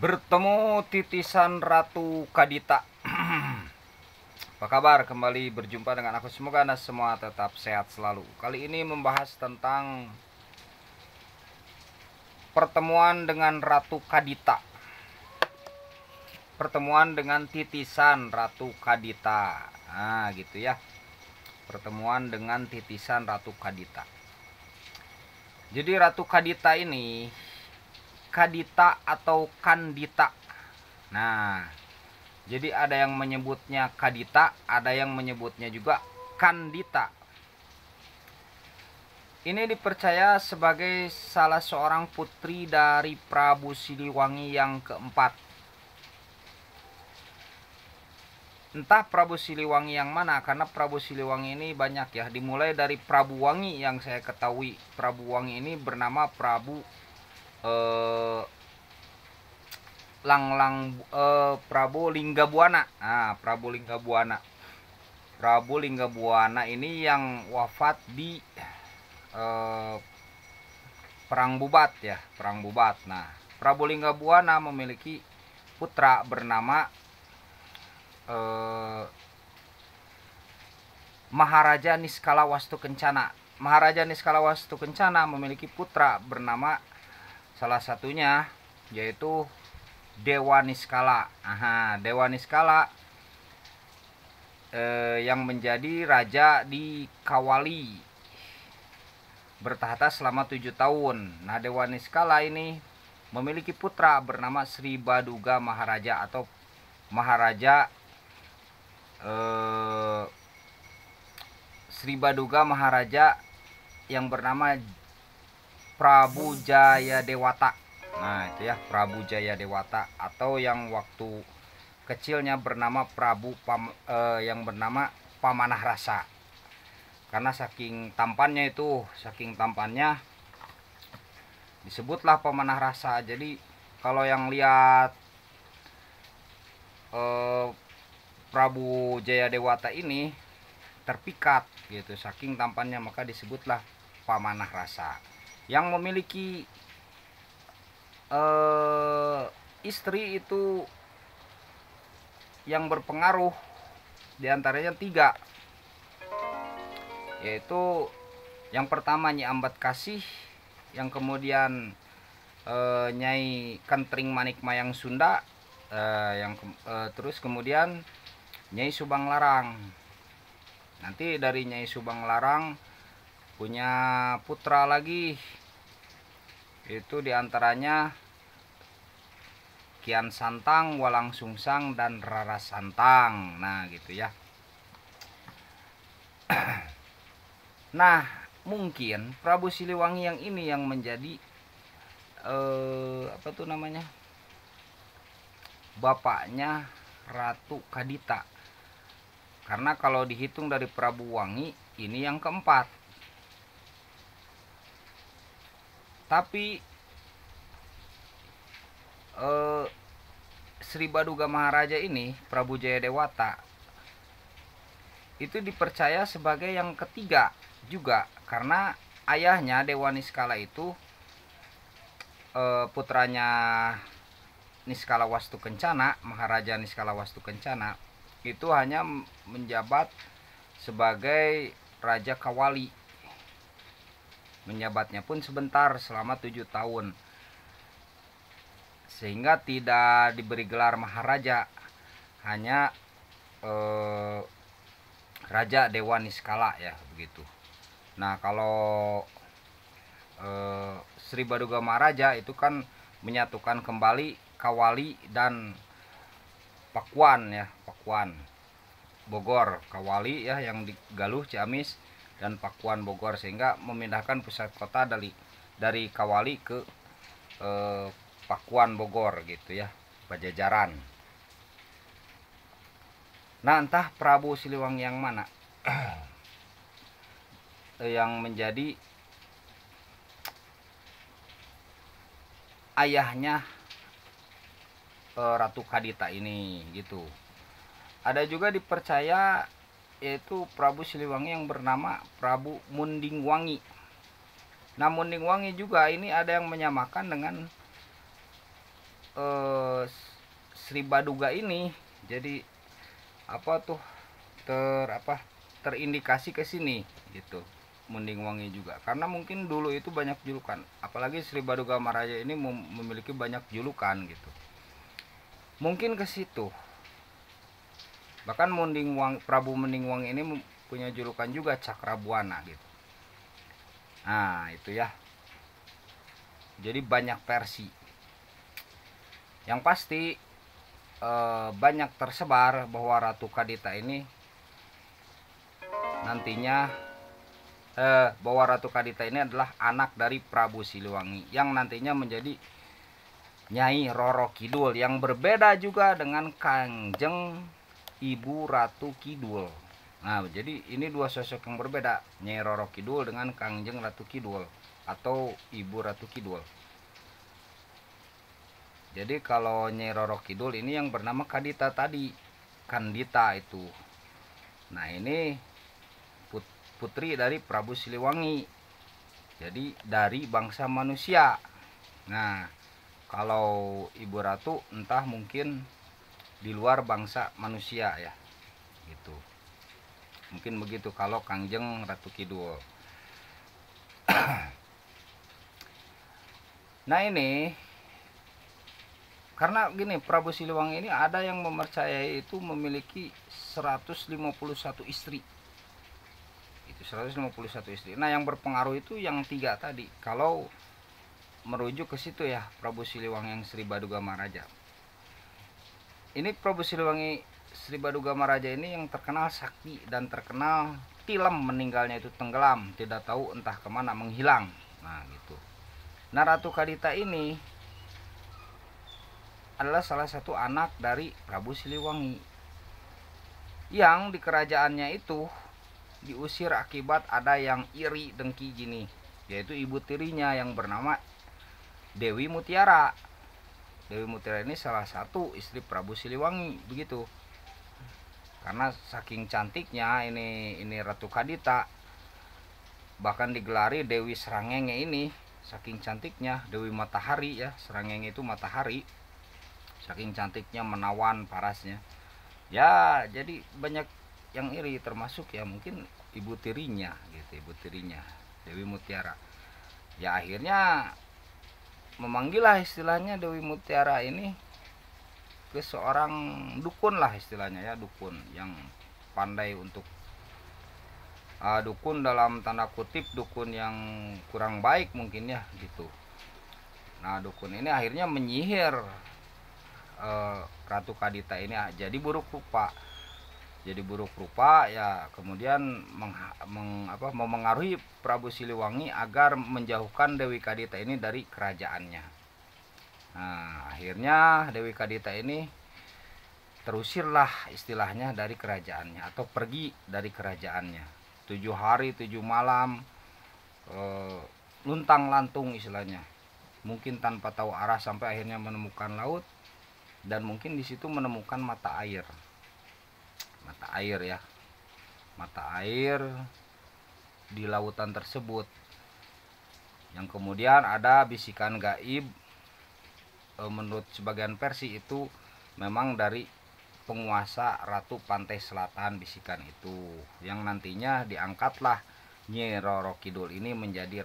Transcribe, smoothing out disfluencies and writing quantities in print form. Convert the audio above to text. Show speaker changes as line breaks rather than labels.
Bertemu titisan Ratu Kadita. Apa kabar? Kembali berjumpa dengan aku. Semoga Anda semua tetap sehat selalu. Kali ini membahas tentang pertemuan dengan Ratu Kadita. Pertemuan dengan titisan Ratu Kadita. Nah, gitu ya. Pertemuan dengan titisan Ratu Kadita. Jadi Ratu Kadita ini Kadita atau Kandita. Nah, jadi ada yang menyebutnya Kadita, ada yang menyebutnya juga Kandita. Ini dipercaya sebagai salah seorang putri dari Prabu Siliwangi yang keempat. Entah Prabu Siliwangi yang mana, karena Prabu Siliwangi ini banyak ya. Dimulai dari Prabu Wangi yang saya ketahui. Prabu Wangi ini bernama Prabu Prabu Linggabuana. Nah, Prabu Linggabuana. Prabu Linggabuana ini yang wafat di Perang Bubat ya, Perang Bubat. Nah, Prabu Linggabuana memiliki putra bernama Maharaja Niskala Wastu Kencana. Maharaja Niskala Wastu Kencana memiliki putra bernama salah satunya yaitu Dewa Niskala. Dewa Niskala yang menjadi raja di Kawali, bertahta selama 7 tahun. Nah, Dewa Niskala ini memiliki putra bernama Sri Baduga Maharaja atau Maharaja Sri Baduga Maharaja yang bernama Prabu Jayadewata. Nah, itu ya, Prabu Jayadewata, atau yang waktu kecilnya bernama yang bernama Pamanah Rasa. Karena saking tampannya disebutlah Pamanah Rasa. Jadi kalau yang lihat Prabu Jayadewata ini terpikat gitu, saking tampannya, maka disebutlah Pamanah Rasa. Yang memiliki istri itu yang berpengaruh diantaranya 3, yaitu yang pertama Nyi Ambat Kasih, yang kemudian Nyai Kentring Manik Mayang Sunda, terus kemudian Nyai Subang Larang. Nanti dari Nyai Subang Larang punya putra lagi, itu diantaranya Kian Santang, Walang Sungsang, dan Rara Santang. Nah, gitu ya. Nah, mungkin Prabu Siliwangi yang ini yang menjadi bapaknya Ratu Kadita. Karena kalau dihitung dari Prabu Wangi, ini yang keempat. Tapi Sri Baduga Maharaja ini, Prabu Jayadewata, itu dipercaya sebagai yang ketiga juga, karena ayahnya Dewa Niskala itu putranya Niskala Wastu Kencana, Maharaja Niskala Wastu Kencana, itu hanya menjabat sebagai Raja Kawali. Menjabatnya pun sebentar, selama 7 tahun. Sehingga tidak diberi gelar Maharaja, hanya Raja Dewa Niskala ya, begitu. Nah, kalau Sri Baduga Maharaja itu kan menyatukan kembali Kawali dan Pakuan ya, Pakuan Bogor, Kawali ya yang di Galuh Ciamis, dan Pakuan Bogor, sehingga memindahkan pusat kota dari Kawali ke Pakuan Bogor gitu ya, Pajajaran. Nah, entah Prabu Siliwangi yang mana yang menjadi ayahnya Ratu Kadita ini gitu. Ada juga dipercaya yaitu Prabu Siliwangi yang bernama Prabu Mundingwangi. Nah, Mundingwangi juga ini ada yang menyamakan dengan Sri Baduga ini jadi apa tuh terindikasi ke sini gitu, Munding Wangi juga, karena mungkin dulu itu banyak julukan, apalagi Sri Baduga Maharaja ini memiliki banyak julukan gitu, mungkin ke situ. Bahkan Prabu Munding Wangi ini punya julukan juga Cakrabuana gitu. Nah itu ya, jadi banyak versi. Yang pasti banyak tersebar bahwa Ratu Kadita ini nantinya bahwa Ratu Kadita ini adalah anak dari Prabu Siliwangi yang nantinya menjadi Nyai Roro Kidul, yang berbeda juga dengan Kangjeng Ibu Ratu Kidul. Nah, jadi ini dua sosok yang berbeda, Nyai Roro Kidul dengan Kangjeng Ratu Kidul atau Ibu Ratu Kidul. Jadi kalau Nyai Roro Kidul ini yang bernama Kadita tadi, Kandita itu. Nah ini putri dari Prabu Siliwangi, jadi dari bangsa manusia. Nah kalau Ibu Ratu entah mungkin di luar bangsa manusia ya, gitu. Mungkin begitu kalau Kangjeng Ratu Kidul. Nah ini karena gini, Prabu Siliwangi ini ada yang mempercayai itu memiliki 151 istri. Itu 151 istri. Nah, yang berpengaruh itu yang 3 tadi. Kalau merujuk ke situ ya, Prabu Siliwangi yang Sri Baduga Maharaja. Ini Prabu Siliwangi Sri Baduga Maharaja ini yang terkenal sakti dan terkenal tilam, meninggalnya itu tenggelam, tidak tahu entah kemana, menghilang. Nah, gitu. Nah, Ratu Kadita ini adalah salah satu anak dari Prabu Siliwangi yang di kerajaannya itu diusir akibat ada yang iri dengki gini, yaitu ibu tirinya yang bernama Dewi Mutiara. Dewi Mutiara ini salah satu istri Prabu Siliwangi begitu. Karena saking cantiknya ini Ratu Kadita, bahkan digelari Dewi Srangenge ini, saking cantiknya, Dewi Matahari ya, Srangenge itu matahari. Saking cantiknya, menawan parasnya ya, jadi banyak yang iri, termasuk ya mungkin ibu tirinya gitu, ibu tirinya Dewi Mutiara. Ya akhirnya memanggillah istilahnya Dewi Mutiara ini ke seorang dukun lah istilahnya ya, dukun yang pandai untuk dukun dalam tanda kutip, dukun yang kurang baik mungkin ya gitu. Nah dukun ini akhirnya menyihir Ratu Kadita ini jadi buruk rupa. Jadi buruk rupa ya, kemudian memengaruhi Prabu Siliwangi agar menjauhkan Dewi Kadita ini dari kerajaannya. Nah akhirnya Dewi Kadita ini terusirlah istilahnya dari kerajaannya, atau pergi dari kerajaannya 7 hari 7 malam, luntang lantung istilahnya, mungkin tanpa tahu arah, sampai akhirnya menemukan laut. Dan mungkin di situ menemukan mata air ya, mata air di lautan tersebut, yang kemudian ada bisikan gaib, menurut sebagian versi itu memang dari penguasa Ratu Pantai Selatan, bisikan itu yang nantinya diangkatlah Nyi Roro Kidul ini menjadi